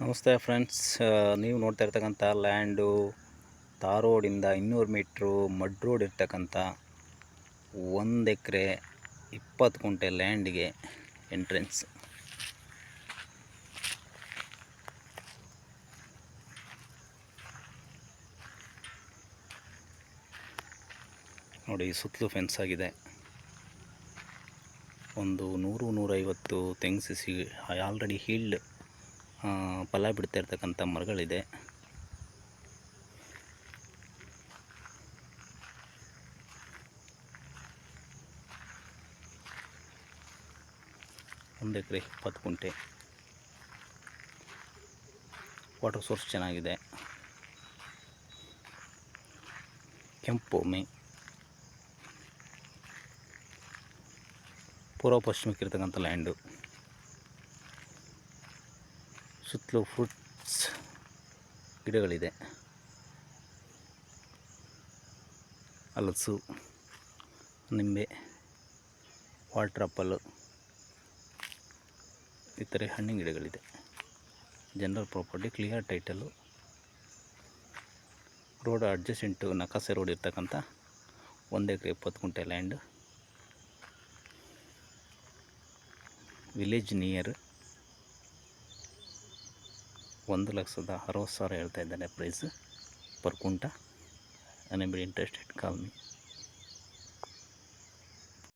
ನಮಸ್ತೆ ಫ್ರೆಂಡ್ಸ್, ನೀವು ನೋಡ್ತಾ ಇರ್ತಕ್ಕಂಥ ಲ್ಯಾಂಡು ತಾರ್ ರೋಡಿಂದ 200 ಮೀಟ್ರು ಮಡ್ ರೋಡ್ ಇರ್ತಕ್ಕಂಥ 1 ಎಕರೆ 20 ಗುಂಟೆ ಲ್ಯಾಂಡ್ಗೆ ಎಂಟ್ರೆನ್ಸ್. ನೋಡಿ, ಸುತ್ತಲೂ ಫೆನ್ಸ್ ಆಗಿದೆ. ಒಂದು 100-150 ತೆಂಗು ಸಸಿ ಆಲ್ರೆಡಿ ಹೀಲ್ಡ್ ಫಲ ಬಿಡ್ತಾ ಇರ್ತಕ್ಕಂಥ ಮರಗಳಿದೆ. ಒಂದು ಎಕರೆ 20 ಗುಂಟೆ. ವಾಟರ್ ಸೋರ್ಸ್ ಚೆನ್ನಾಗಿದೆ. ಕೆಂಪು ಭೂಮಿ, ಪೂರ್ವ ಪಶ್ಚಿಮಕ್ಕೆ ಇರ್ತಕ್ಕಂಥ ಲ್ಯಾಂಡು. ಸುತ್ತಲೂ ಫ್ರೂಟ್ಸ್ ಗಿಡಗಳಿದೆ. ಹಲಸು, ನಿಂಬೆ, ವಾಟರ್ ಆಪಲ್ ಇತರೆ ಹಣ್ಣಿನ ಗಿಡಗಳಿದೆ. General property, clear title. Road adjacent ನಕಾಸೆ ರೋಡ್ ಇರ್ತಕ್ಕಂಥ 1 ಎಕರೆ 20 ಗುಂಟೆ ಲ್ಯಾಂಡ್. Village near. 1,60,000 ಹೇಳ್ತಾ ಇದ್ದಾರೆ ಪ್ರೈಸ್ ಪರ್ ಕುಂಟ. ಎನಿಬಡಿ ಇಂಟ್ರೆಸ್ಟೆಡ್ ಕಾಲ್ ಮಿ.